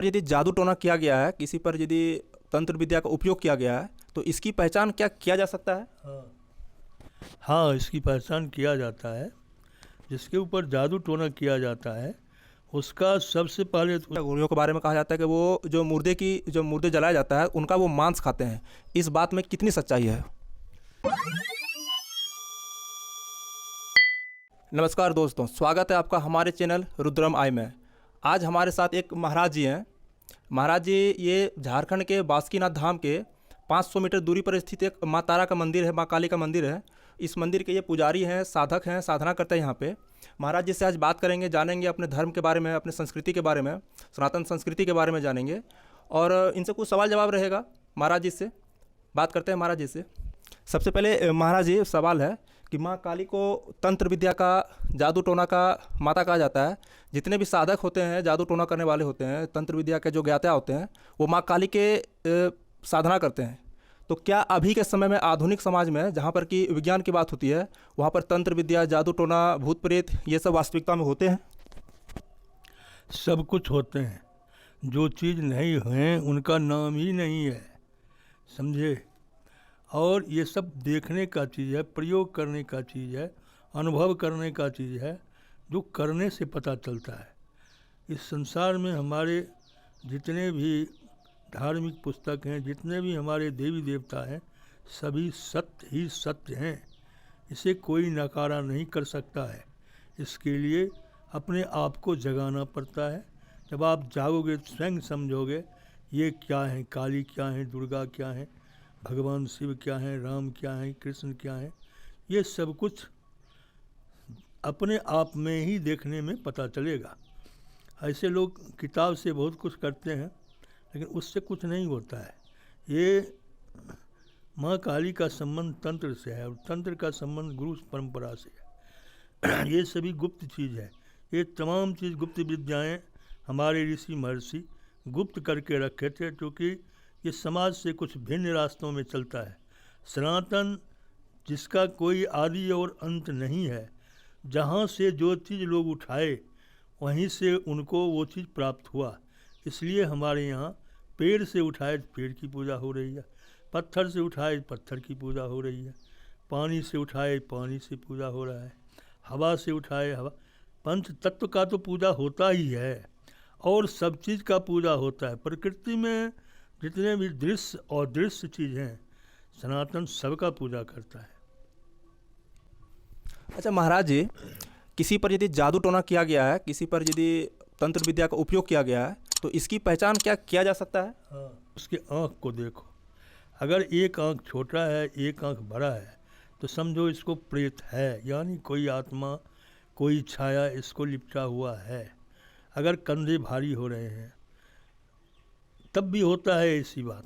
यदि जादू टोना किया गया है, किसी पर यदि तंत्र विद्या का उपयोग किया गया है, तो इसकी पहचान क्या किया जा सकता है? हाँ हाँ, इसकी पहचान किया जाता है। जिसके ऊपर जादू टोना किया जाता है उसका सबसे पहले तो अघोरियों के बारे में कहा जाता है कि वो जो मुर्दे जलाया जाता है उनका वो मांस खाते हैं। इस बात में कितनी सच्चाई है? नमस्कार दोस्तों, स्वागत है आपका हमारे चैनल रुद्रम आई में। आज हमारे साथ एक महाराज जी हैं। महाराज जी ये झारखंड के बासुकीनाथ धाम के 500 मीटर दूरी पर स्थित एक माँ तारा का मंदिर है, माँ काली का मंदिर है। इस मंदिर के ये पुजारी हैं, साधक हैं, साधना करते हैं यहाँ पे। महाराज जी से आज बात करेंगे, जानेंगे अपने धर्म के बारे में, अपने संस्कृति के बारे में, सनातन संस्कृति के बारे में जानेंगे और इनसे कुछ सवाल जवाब रहेगा। महाराज जी से बात करते हैं। महाराज जी से सबसे पहले महाराज जी सवाल है कि माँ काली को तंत्र विद्या का, जादू टोना का माता कहा जाता है। जितने भी साधक होते हैं, जादू टोना करने वाले होते हैं, तंत्र विद्या के जो ज्ञाता होते हैं, वो माँ काली के साधना करते हैं। तो क्या अभी के समय में आधुनिक समाज में जहाँ पर कि विज्ञान की बात होती है, वहाँ पर तंत्र विद्या, जादू टोना, भूत प्रेत ये सब वास्तविकता में होते हैं? सब कुछ होते हैं। जो चीज़ नहीं हैं उनका नाम ही नहीं है, समझे। और ये सब देखने का चीज़ है, प्रयोग करने का चीज़ है, अनुभव करने का चीज़ है, जो करने से पता चलता है। इस संसार में हमारे जितने भी धार्मिक पुस्तक हैं, जितने भी हमारे देवी देवता हैं, सभी सत्य ही सत्य हैं। इसे कोई नकारा नहीं कर सकता है। इसके लिए अपने आप को जगाना पड़ता है। जब आप जागोगे तो स्वयं समझोगे ये क्या है, काली क्या है, दुर्गा क्या है, भगवान शिव क्या है, राम क्या है, कृष्ण क्या है। ये सब कुछ अपने आप में ही देखने में पता चलेगा। ऐसे लोग किताब से बहुत कुछ करते हैं लेकिन उससे कुछ नहीं होता है। ये माँ काली का संबंध तंत्र से है और तंत्र का संबंध गुरु परंपरा से है। ये सभी गुप्त चीज़ है। ये तमाम चीज़ गुप्त विद्याएं हमारे ऋषि महर्षि गुप्त करके रखे थे, क्योंकि ये समाज से कुछ भिन्न रास्तों में चलता है। सनातन जिसका कोई आदि और अंत नहीं है, जहाँ से जो चीज़ लोग उठाए वहीं से उनको वो चीज़ प्राप्त हुआ। इसलिए हमारे यहाँ पेड़ से उठाए पेड़ की पूजा हो रही है, पत्थर से उठाए पत्थर की पूजा हो रही है, पानी से उठाए पानी से पूजा हो रहा है, हवा से उठाए हवा। पंच तत्व का तो पूजा होता ही है और सब चीज़ का पूजा होता है। प्रकृति में जितने भी दृश्य और दृश्य चीज़ हैं, सनातन सबका पूजा करता है। अच्छा महाराज जी, किसी पर यदि जादू टोना किया गया है, किसी पर यदि तंत्र विद्या का उपयोग किया गया है, तो इसकी पहचान क्या किया जा सकता है? हाँ, उसके आँख को देखो। अगर एक आँख छोटा है, एक आँख बड़ा है, तो समझो इसको प्रेत है, यानी कोई आत्मा, कोई छाया इसको लिपटा हुआ है। अगर कंधे भारी हो रहे हैं तब भी होता है ऐसी बात,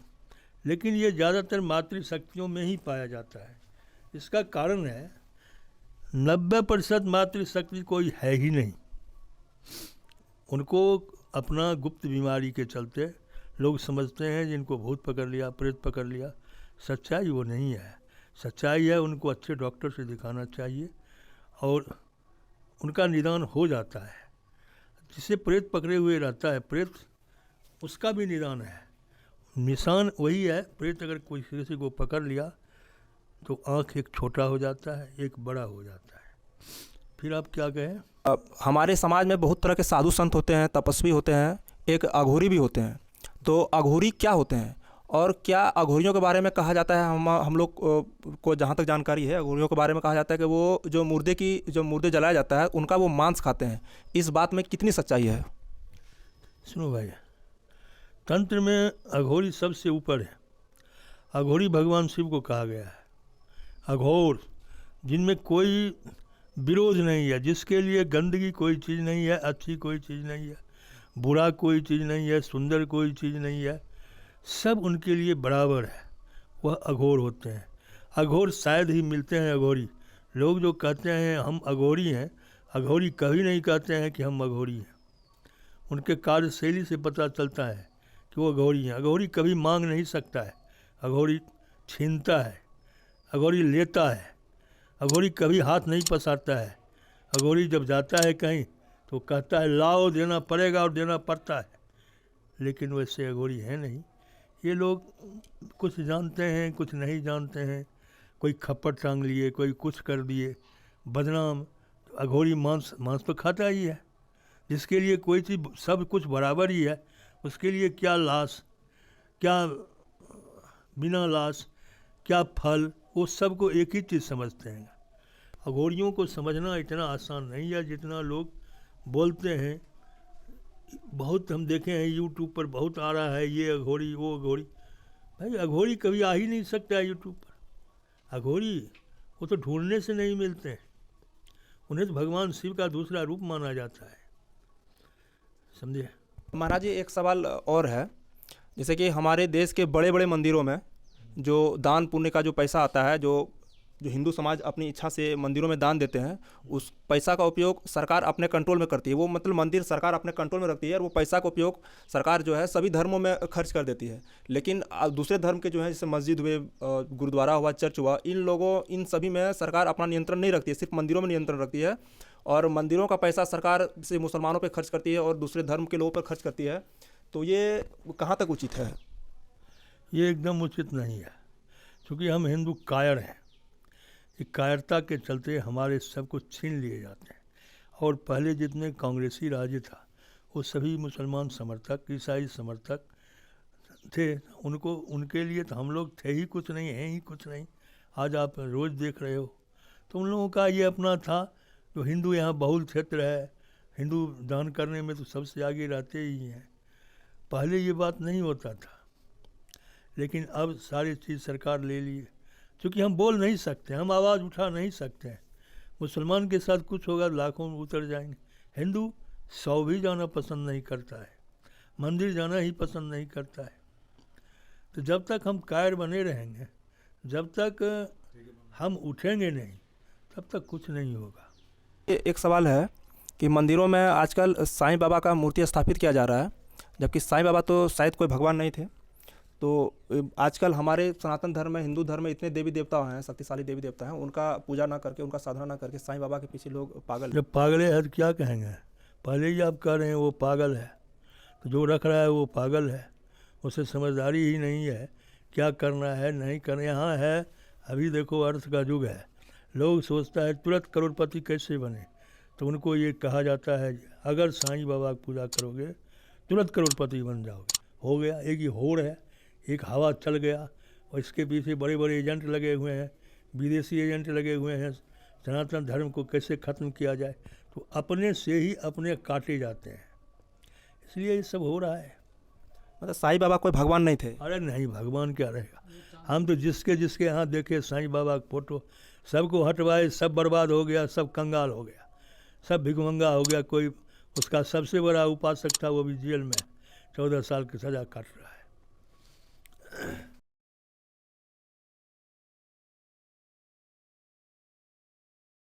लेकिन ये ज़्यादातर मातृशक्तियों में ही पाया जाता है। इसका कारण है 90% मातृशक्ति कोई है ही नहीं। उनको अपना गुप्त बीमारी के चलते लोग समझते हैं जिनको भूत पकड़ लिया, प्रेत पकड़ लिया। सच्चाई वो नहीं है। सच्चाई है उनको अच्छे डॉक्टर से दिखाना चाहिए और उनका निदान हो जाता है। जिसे प्रेत पकड़े हुए रहता है, प्रेत उसका भी निदान है। निशान वही है। प्रेत अगर कोई किसी को पकड़ लिया तो आँख एक छोटा हो जाता है, एक बड़ा हो जाता है। फिर आप क्या कहें? हमारे समाज में बहुत तरह के साधु संत होते हैं, तपस्वी होते हैं, एक अघोरी भी होते हैं। तो अघोरी क्या होते हैं और क्या अघोरियों के बारे में कहा जाता है, हम लोग को जहाँ तक जानकारी है, अघोरियों के बारे में कहा जाता है कि वो जो मुर्दे जलाया जाता है उनका वो मांस खाते हैं। इस बात में कितनी सच्चाई है? सुनो भाई, तंत्र में अघोरी सबसे ऊपर है। अघोरी भगवान शिव को कहा गया है। अघोर जिनमें कोई विरोध नहीं है, जिसके लिए गंदगी कोई चीज़ नहीं है, अच्छी कोई चीज़ नहीं है, बुरा कोई चीज़ नहीं है, सुंदर कोई चीज़ नहीं है, सब उनके लिए बराबर है। वह अघोर होते हैं। अघोर शायद ही मिलते हैं। अघोरी लोग जो कहते हैं हम अघोरी हैं, अघोरी कभी नहीं कहते हैं कि हम अघोरी हैं। उनके कार्यशैली से पता चलता है कि वो अघोरी हैं। अघोरी कभी मांग नहीं सकता है, अघोरी छीनता है, अघोरी लेता है। अघोरी कभी हाथ नहीं पसारता है। अघोरी जब जाता है कहीं तो कहता है लाओ, देना पड़ेगा और देना पड़ता है। लेकिन वैसे अघोरी हैं नहीं। ये लोग कुछ जानते हैं, कुछ नहीं जानते हैं। कोई खप्पड़ टांग लिए, कोई कुछ कर दिए, बदनाम। तो अघोरी मांस तो खाता ही है। जिसके लिए कोई चीज़ सब कुछ बराबर ही है, उसके लिए क्या लाश, क्या बिना लाश, क्या फल, वो सबको एक ही चीज़ समझते हैं। अघोरियों को समझना इतना आसान नहीं है जितना लोग बोलते हैं। बहुत हम देखे हैं यूट्यूब पर, बहुत आ रहा है ये अघोरी वो अघोरी। भाई अघोरी कभी आ ही नहीं सकता है यूट्यूब पर। अघोरी वो तो ढूंढने से नहीं मिलते हैं, उन्हें तो भगवान शिव का दूसरा रूप माना जाता है, समझे। महाराज जी एक सवाल और है, जैसे कि हमारे देश के बड़े बड़े मंदिरों में जो दान पुण्य का जो पैसा आता है, जो हिंदू समाज अपनी इच्छा से मंदिरों में दान देते हैं, उस पैसा का उपयोग सरकार अपने कंट्रोल में करती है। वो मतलब मंदिर सरकार अपने कंट्रोल में रखती है और वो पैसा का उपयोग सरकार जो है सभी धर्मों में खर्च कर देती है। लेकिन दूसरे धर्म के जो है, जैसे मस्जिद हुए, गुरुद्वारा हुआ, चर्च हुआ, इन सभी में सरकार अपना नियंत्रण नहीं रखती है, सिर्फ मंदिरों में नियंत्रण रखती है। और मंदिरों का पैसा सरकार से मुसलमानों पर खर्च करती है और दूसरे धर्म के लोगों पर खर्च करती है। तो ये कहाँ तक उचित है? ये एकदम उचित नहीं है, क्योंकि हम हिंदू कायर हैं। ये कायरता के चलते हमारे सब कुछ छीन लिए जाते हैं। और पहले जितने कांग्रेसी राज्य था वो सभी मुसलमान समर्थक, ईसाई समर्थक थे। उनके लिए तो हम लोग थे ही कुछ नहीं, हैं ही कुछ नहीं। आज आप रोज़ देख रहे हो। तो उन लोगों का ये अपना था, जो हिंदू यहाँ बहुल क्षेत्र है, हिंदू दान करने में तो सबसे आगे रहते ही हैं। पहले ये बात नहीं होता था, लेकिन अब सारी चीज़ सरकार ले लिए। क्योंकि हम बोल नहीं सकते, हम आवाज़ उठा नहीं सकते हैं। मुसलमान के साथ कुछ होगा लाखों में उतर जाएंगे। हिंदू 100 भी जाना पसंद नहीं करता है, मंदिर जाना ही पसंद नहीं करता है। तो जब तक हम कायर बने रहेंगे, जब तक हम उठेंगे नहीं, तब तक कुछ नहीं होगा। एक सवाल है कि मंदिरों में आजकल साईं बाबा का मूर्ति स्थापित किया जा रहा है, जबकि साईं बाबा तो शायद कोई भगवान नहीं थे। तो आजकल हमारे सनातन धर्म में, हिंदू धर्म में इतने देवी देवता हैं, शक्तिशाली देवी देवता हैं, उनका पूजा ना करके, उनका साधना ना करके साईं बाबा के पीछे लोग पागल हैं। जब पागल है तो क्या कहेंगे? पहले ही आप कह रहे हैं वो पागल है, तो जो रख रहा है वो पागल है। उसे समझदारी ही नहीं है क्या करना है नहीं करना। यहाँ है अभी देखो अर्थ का युग है, लोग सोचता है तुरंत करोड़पति कैसे बने। तो उनको ये कहा जाता है अगर साईं बाबा की पूजा करोगे तुरंत करोड़पति बन जाओगे। हो गया, एक ही होड़ है, एक हवा चल गया। और इसके पीछे बड़े बड़े एजेंट लगे हुए हैं, विदेशी एजेंट लगे हुए हैं। सनातन धर्म को कैसे ख़त्म किया जाए, तो अपने से ही अपने काटे जाते हैं। इसलिए ये सब हो रहा है। मतलब साईं बाबा कोई भगवान नहीं थे? अरे नहीं, भगवान क्या रहेगा। हम तो जिसके यहाँ देखे साईं बाबा की फ़ोटो, सबको हटवाए, सब बर्बाद हो गया, सब कंगाल हो गया, सब भिखमंगा हो गया। कोई उसका सबसे बड़ा उपासक था, वो भी जेल में 14 साल की सज़ा काट रहा है।